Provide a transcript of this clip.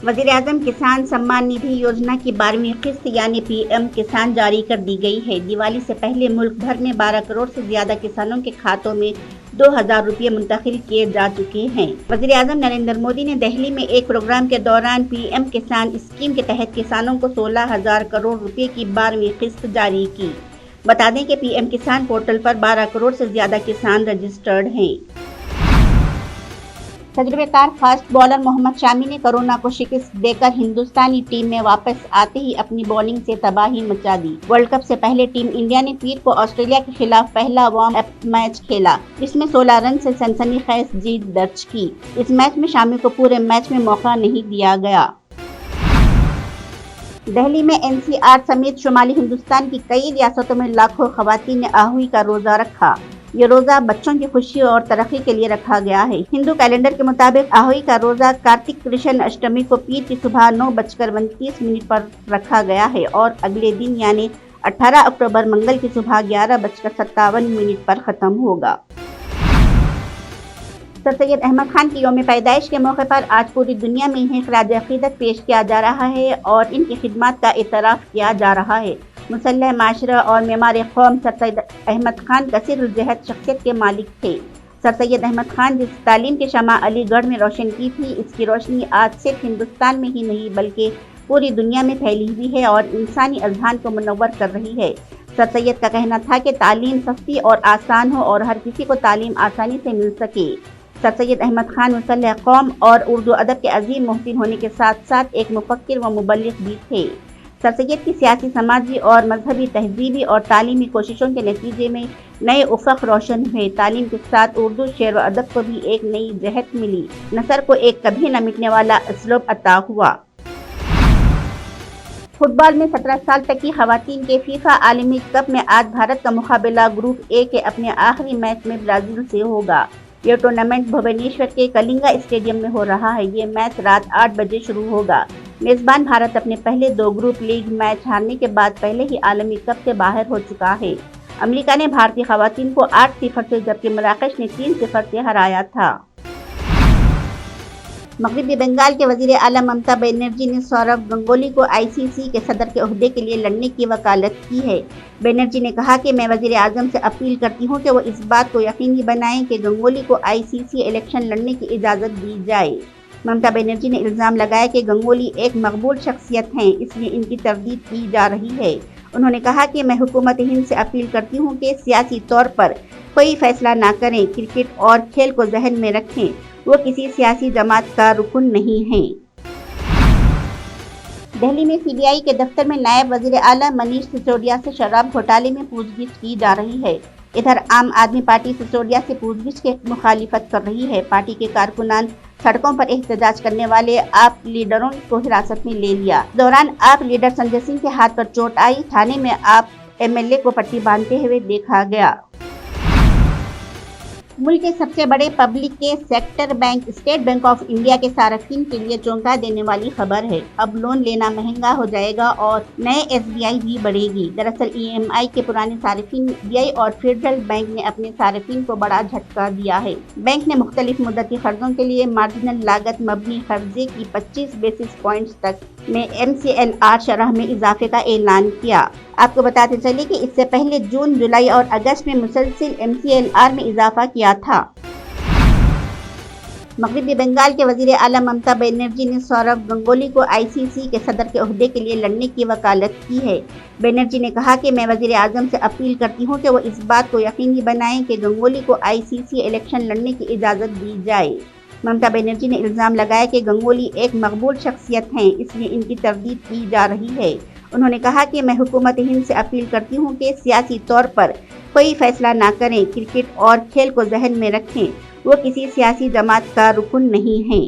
वज़ीर आज़म किसान सम्मान निधि योजना की 12वीं किस्त यानी PM किसान जारी कर दी गई है। दिवाली से पहले मुल्क भर में 12 करोड़ से ज्यादा किसानों के खातों में 2000 रुपये मुंतकिल किए जा चुके हैं। वज़ीर आज़म नरेंद्र मोदी ने दिल्ली में एक प्रोग्राम के दौरान PM किसान स्कीम के तहत किसानों को 16,000 करोड़ रुपए की 12वीं किस्त जारी की। बता दें कि PM किसान पोर्टल पर 12 करोड़ से ज्यादा किसान रजिस्टर्ड हैं। तजुर्बेकार फास्ट बॉलर मोहम्मद शामी ने कोरोना को शिकस्त देकर हिंदुस्तानी टीम में वापस आते ही अपनी बॉलिंग से तबाही मचा दी। वर्ल्ड कप से पहले टीम इंडिया ने पीर को ऑस्ट्रेलिया के खिलाफ पहला वार्म अप मैच खेला, जिसमें 16 रन से सनसनीखेज जीत दर्ज की। इस मैच में शामी को पूरे मैच में मौका नहीं दिया गया। दिल्ली में NCR समेत शुमाली हिंदुस्तान की कई रियासतों में लाखों खवातीन ने आहूई का रोजा रखा। ये रोजा बच्चों की खुशी और तरक्की के लिए रखा गया है। हिंदू कैलेंडर के मुताबिक आहूई का रोजा कार्तिक कृष्ण अष्टमी को पीर की सुबह 9:32 पर रखा गया है और अगले दिन यानी 18 अक्टूबर मंगल की सुबह 11:57 पर खत्म होगा। सर सैयद अहमद खान की यौम पैदाइश के मौके पर आज पूरी दुनिया में इन्हें खराज अकीदत पेश किया जा रहा है और इनकी खिदमत का एतराफ़ किया जा रहा है। मुसल्लह माशरा और मेमार कौम सर सैयद अहमद खान कसीरुल जहद शख्सियत के मालिक थे। सर सैयद अहमद खान जिस तालीम की शमा अलीगढ़ में रोशन की थी, इसकी रोशनी आज सिर्फ हिंदुस्तान में ही नहीं बल्कि पूरी दुनिया में फैली हुई है और इंसानी अज़हान को मुनव्वर कर रही है। सर सैयद का कहना था कि तालीम सस्ती और आसान हो और हर किसी को तालीम आसानी से मिल सके। सर सैयद अहमद खान मुसल्लह कौम और उर्दू अदब के अजीम मुहसिन होने के साथ साथ एक मुफक्किर व मुबल्लिग भी थे। सर सैयद की सियासी, समाजी और मजहबी, तहजीबी और तालीमी कोशिशों के नतीजे में नए उफ़क़ रोशन हुए। तालीम के साथ उर्दू शेर व अदब को भी एक नई जहत मिली। नसर को एक कभी न मिटने वाला असलूब अता हुआ। फुटबॉल में 17 साल तक की खवातीन के फीफा आलमी कप में आज भारत का मुकाबला ग्रुप A के अपने आखिरी मैच में ब्राजील से होगा। यह टूर्नामेंट भुवनेश्वर के कलिंगा स्टेडियम में हो रहा है। ये मैच रात 8 बजे शुरू होगा। मेजबान भारत अपने पहले 2 ग्रुप लीग मैच हारने के बाद पहले ही आलमी कप से बाहर हो चुका है। अमेरिका ने भारतीय खवातीन को 8-0 से जबकि मराकश ने 3-0 से हराया था। मगरबी बंगाल के वजीर आला ममता बनर्जी ने सौरव गंगोली को ICC के सदर के ओहदे के लिए लड़ने की वकालत की है। बनर्जी ने कहा कि मैं वजीर आजम से अपील करती हूं कि वो इस बात को यकीनी बनाएं कि गंगोली को ICC इलेक्शन लड़ने की इजाज़त दी जाए। ममता बनर्जी ने इल्ज़ाम लगाया कि गंगोली एक मकबूल शख्सियत हैं, इसलिए इनकी तरदीद की जा रही है। उन्होंने कहा कि मैं हुकूमत हिंद से अपील करती हूँ कि सियासी तौर पर कोई फैसला ना करें, क्रिकेट और खेल को जहन में रखें। वो किसी सियासी जमात का रुकन नहीं है। दिल्ली में CBI के दफ्तर में नायब वजीर आला मनीष सिसोदिया से शराब घोटाले में पूछगिछ की जा रही है। इधर आम आदमी पार्टी सिसोदिया से पूछगिछ के मुखालिफत कर रही है। पार्टी के कारकुनान सड़कों पर एहतजाज करने वाले आप लीडरों को हिरासत में ले लिया। दौरान आप लीडर संजय सिंह के हाथ पर चोट आई। थाने में आप MLA को पट्टी बांधते हुए देखा गया। मुल्क के सबसे बड़े पब्लिक के sector bank state bank of India के सार्फिन के लिए चौंका देने वाली खबर है। अब लोन लेना महंगा हो जाएगा और नए SBI भी बढ़ेगी। दरअसल EMI के पुराने सार्फिन SBI और फेडरल बैंक ने अपने सार्फिन को बड़ा झटका दिया है। बैंक ने मुख्तलिफ मुद्दती कर्जों के लिए मार्जिनल लागत मबनी कर्जे की 25 बेसिस पॉइंट्स तक में MCLR शरह में इजाफे का ऐलान किया। आपको बताते चले कि इससे पहले जून, जुलाई और अगस्त में मुसलसिल MCLR में इजाफा किया था। मगरबी बंगाल के वजीर आला ममता बनर्जी ने सौरव गंगोली को ICC के सदर के ओहदे के लिए लड़ने की वकालत की है। बनर्जी ने कहा कि मैं वजीर आजम से अपील करती हूँ कि वो इस बात को यकीनी बनाएं कि गंगोली को ICC इलेक्शन लड़ने की इजाज़त दी जाए। ममता बनर्जी ने इल्ज़ाम लगाया कि गंगोली एक मकबूल शख्सियत हैं, इसलिए इनकी तरदीद की जा रही है। उन्होंने कहा कि मैं हुकूमत हिंद से अपील करती हूँ कि सियासी तौर पर कोई फैसला ना करें, क्रिकेट और खेल को जहन में रखें। वो किसी सियासी जमात का रुकन नहीं है।